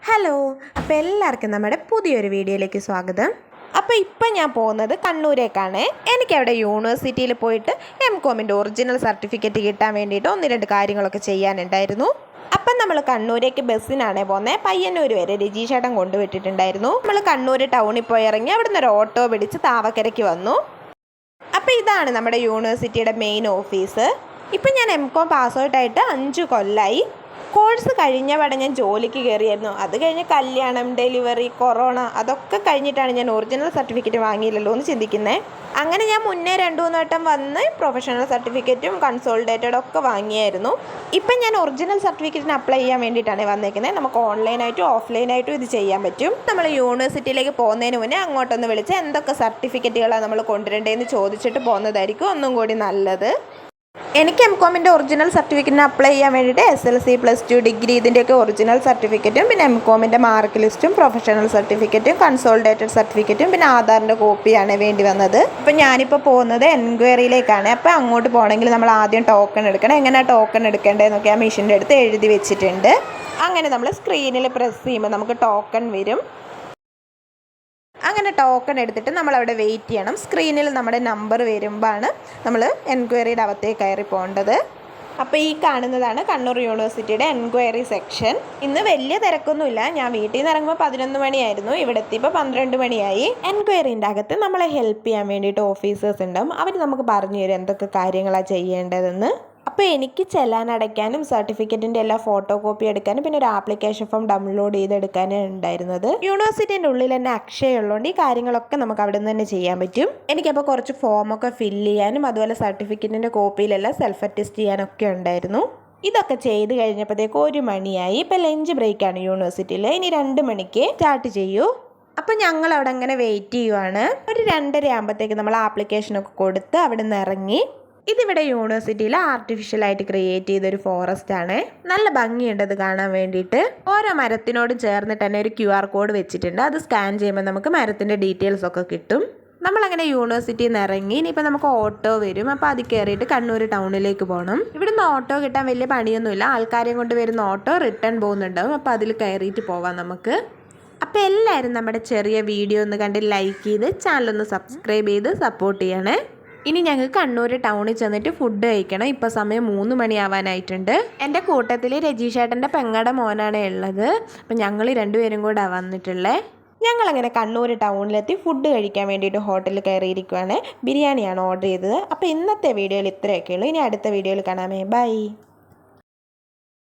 Hello, അപ്പോൾ എല്ലാവർക്കും നമ്മുടെ പുതിയൊരു വീഡിയോയിലേക്ക് സ്വാഗതം. അപ്പോൾ ഇപ്പം ഞാൻ പോകുന്നത് കണ്ണൂരേക്കാണ്. എനിക്കവിടെ യൂണിവേഴ്സിറ്റിയിൽ പോയിട്ട് MCOMൻ്റെ ഒറിജിനൽ സർട്ടിഫിക്കറ്റ് കിട്ടാൻ വേണ്ടിയിട്ട് 1-2 കാര്യങ്ങളൊക്കെ ചെയ്യാനുണ്ടായിരുന്നു. അപ്പം നമ്മൾ കണ്ണൂരേക്ക് ബസ്സിനാണ് പോകുന്നത്. പയ്യന്നൂർ വരെ രജീഷേട്ടൻ കൊണ്ടുവിട്ടിട്ടുണ്ടായിരുന്നു. നമ്മൾ കണ്ണൂർ ടൗണിൽ പോയി ഇറങ്ങി അവിടുന്ന് ഒരു ഓട്ടോ പിടിച്ച് താവക്കരയ്ക്ക് വന്നു. അപ്പോൾ ഇതാണ് നമ്മുടെ യൂണിവേഴ്സിറ്റിയുടെ മെയിൻ ഓഫീസ്. ഇപ്പം ഞാൻ MCOM പാസ് ഔട്ടായിട്ട് 5 കൊല്ലമായി. കോഴ്സ് കഴിഞ്ഞപാടെ ഞാൻ ജോലിക്ക് കയറിയായിരുന്നു. അത് കഴിഞ്ഞ് കല്യാണം, ഡെലിവറി, കൊറോണ അതൊക്കെ കഴിഞ്ഞിട്ടാണ് ഞാൻ ഒറിജിനൽ സർട്ടിഫിക്കറ്റ് വാങ്ങിയില്ലല്ലോ എന്ന് ചിന്തിക്കുന്നത്. അങ്ങനെ ഞാൻ മുന്നേ 2-3 വട്ടം വന്ന് പ്രൊഫഷണൽ സർട്ടിഫിക്കറ്റും കൺസോളിഡേറ്റഡ് ഒക്കെ വാങ്ങിയായിരുന്നു. ഇപ്പം ഞാൻ ഒറിജിനൽ സർട്ടിഫിക്കറ്റിന് അപ്ലൈ ചെയ്യാൻ വേണ്ടിയിട്ടാണ് വന്നേക്കുന്നത്. നമുക്ക് ഓൺലൈനായിട്ടും ഓഫ്ലൈനായിട്ടും ഇത് ചെയ്യാൻ പറ്റും. നമ്മൾ യൂണിവേഴ്സിറ്റിയിലേക്ക് പോകുന്നതിന് മുന്നേ അങ്ങോട്ടൊന്ന് വിളിച്ച് എന്തൊക്കെ സർട്ടിഫിക്കറ്റുകളാണ് നമ്മൾ കൊണ്ടുവരേണ്ടതെന്ന് ചോദിച്ചിട്ട് പോകുന്നതായിരിക്കും ഒന്നും കൂടി നല്ലത്. എനിക്ക് MCOMൻ്റെ ഒറിജിനൽ സർട്ടിഫിക്കറ്റിന് അപ്ലൈ ചെയ്യാൻ വേണ്ടിയിട്ട് SLC +2 ഡിഗ്രി ഇതിൻ്റെയൊക്കെ ഒറിജിനൽ സർട്ടിഫിക്കറ്റും പിന്നെ MCOMൻ്റെ മാർക്ക് ലിസ്റ്റും പ്രൊഫഷണൽ സർട്ടിഫിക്കറ്റും കൺസോളിഡേറ്റഡ് സർട്ടിഫിക്കറ്റും പിന്നെ ആധാറിൻ്റെ കോപ്പിയാണ് വേണ്ടി വന്നത്. അപ്പോൾ ഞാനിപ്പോൾ പോകുന്നത് എൻക്വയറിയിലേക്കാണ്. അപ്പോൾ അങ്ങോട്ട് പോകണമെങ്കിൽ നമ്മൾ ആദ്യം ടോക്കൺ എടുക്കണം. എങ്ങനെയാണ് ടോക്കൺ എടുക്കേണ്ടതെന്നൊക്കെ ആ മെഷീൻ്റെ അടുത്ത് എഴുതി വെച്ചിട്ടുണ്ട്. അങ്ങനെ നമ്മൾ സ്ക്രീനിൽ പ്രസ് ചെയ്യുമ്പോൾ നമുക്ക് ടോക്കൺ വരും. അങ്ങനെ ടോക്കൺ എടുത്തിട്ട് നമ്മളവിടെ വെയിറ്റ് ചെയ്യണം. സ്ക്രീനിൽ നമ്മുടെ നമ്പർ വരുമ്പോഴാണ് നമ്മൾ എൻക്വയറിയുടെ അകത്തേക്ക് കയറി പോകേണ്ടത്. അപ്പോൾ ഈ കാണുന്നതാണ് കണ്ണൂർ യൂണിവേഴ്സിറ്റിയുടെ എൻക്വയറി സെക്ഷൻ. ഇന്ന് വലിയ തിരക്കൊന്നുമില്ല. ഞാൻ വീട്ടിൽ നിന്ന് ഇറങ്ങുമ്പോൾ 11 മണിയായിരുന്നു. ഇവിടെ എത്തിയപ്പോൾ 12 മണിയായി. എൻക്വയറിൻ്റെ അകത്ത് നമ്മളെ ഹെൽപ്പ് ചെയ്യാൻ വേണ്ടിയിട്ട് ഓഫീസേഴ്സ് ഉണ്ടാവും. അവർ നമുക്ക് പറഞ്ഞു തരും എന്തൊക്കെ കാര്യങ്ങളാണ് ചെയ്യേണ്ടതെന്ന്. അപ്പോൾ എനിക്ക് ചെല്ലാൻ അടയ്ക്കാനും സർട്ടിഫിക്കറ്റിൻ്റെ എല്ലാ ഫോട്ടോ കോപ്പി എടുക്കാനും പിന്നെ ഒരു ആപ്ലിക്കേഷൻ ഫോം ഡൗൺലോഡ് ചെയ്തെടുക്കാനും ഉണ്ടായിരുന്നത്. യൂണിവേഴ്സിറ്റിൻ്റെ ഉള്ളിൽ തന്നെ അക്ഷയ ഉള്ളതുകൊണ്ട് ഈ കാര്യങ്ങളൊക്കെ നമുക്ക് അവിടെ നിന്ന് തന്നെ ചെയ്യാൻ പറ്റും. എനിക്കപ്പോൾ കുറച്ച് ഫോമൊക്കെ ഫില്ല് ചെയ്യാനും അതുപോലെ സർട്ടിഫിക്കറ്റിൻ്റെ കോപ്പിയിലെല്ലാം സെൽഫ് അറ്റസ്റ്റ് ചെയ്യാനൊക്കെ ഉണ്ടായിരുന്നു. ഇതൊക്കെ ചെയ്ത് കഴിഞ്ഞപ്പോഴത്തേക്ക് 1 മണിയായി. ഇപ്പോൾ ലഞ്ച് ബ്രേക്കാണ് യൂണിവേഴ്സിറ്റിയിൽ. ഇനി 2 മണിക്ക് സ്റ്റാർട്ട് ചെയ്യൂ. അപ്പോൾ ഞങ്ങൾ അവിടെ അങ്ങനെ വെയിറ്റ് ചെയ്യുവാണ്. ഒരു 2:30 ആകുമ്പോഴത്തേക്ക് നമ്മൾ ആപ്ലിക്കേഷനൊക്കെ കൊടുത്ത് അവിടെ നിന്ന് ഇറങ്ങി. ഇതിവിടെ യൂണിവേഴ്സിറ്റിയിൽ ആർട്ടിഫിഷ്യലായിട്ട് ക്രിയേറ്റ് ചെയ്തൊരു ഫോറസ്റ്റ് ആണ്. നല്ല ഭംഗിയുണ്ട് അത് കാണാൻ വേണ്ടിയിട്ട്. ഓരോ മരത്തിനോട് ചേർന്നിട്ട് തന്നെ ഒരു QR കോഡ് വെച്ചിട്ടുണ്ട്. അത് സ്കാൻ ചെയ്യുമ്പോൾ നമുക്ക് മരത്തിൻ്റെ ഡീറ്റെയിൽസ് ഒക്കെ കിട്ടും. നമ്മളങ്ങനെ യൂണിവേഴ്സിറ്റിയിൽ നിന്ന് ഇറങ്ങി. ഇനിയിപ്പോൾ നമുക്ക് ഓട്ടോ വരും. അപ്പോൾ അത് കയറിയിട്ട് കണ്ണൂർ ടൗണിലേക്ക് പോകണം. ഇവിടുന്ന് ഓട്ടോ കിട്ടാൻ വലിയ പണിയൊന്നുമില്ല. ആൾക്കാരെയും കൊണ്ട് വരുന്ന ഓട്ടോ റിട്ടേൺ പോകുന്നുണ്ടാവും. അപ്പോൾ അതിൽ കയറിയിട്ട് പോവാം നമുക്ക്. അപ്പോൾ എല്ലാവരും നമ്മുടെ ചെറിയ വീഡിയോ ഒന്ന് കണ്ട് ലൈക്ക് ചെയ്ത് ചാനലൊന്ന് സബ്സ്ക്രൈബ് ചെയ്ത് സപ്പോർട്ട് ചെയ്യണേ. ഇനി ഞങ്ങൾക്ക് കണ്ണൂർ ടൗണിൽ ചെന്നിട്ട് ഫുഡ് കഴിക്കണം. ഇപ്പോൾ സമയം 3 മണിയാവാനായിട്ടുണ്ട്. എൻ്റെ കൂട്ടത്തിൽ രജീഷേട്ടൻ്റെ പെങ്ങടെ മോനാണ് ഉള്ളത്. അപ്പം ഞങ്ങൾ 2 പേരും കൂടെ വന്നിട്ടുള്ളത്. ഞങ്ങളങ്ങനെ കണ്ണൂർ ടൗണിലെത്തി ഫുഡ് കഴിക്കാൻ വേണ്ടിയിട്ട് ഹോട്ടലിൽ കയറിയിരിക്കുകയാണ്. ബിരിയാണിയാണ് ഓർഡർ ചെയ്തത്. അപ്പോൾ ഇന്നത്തെ വീഡിയോയിൽ ഇത്രയൊക്കെ ഉള്ളൂ. ഇനി അടുത്ത വീഡിയോയിൽ കാണാമേ. ബൈ.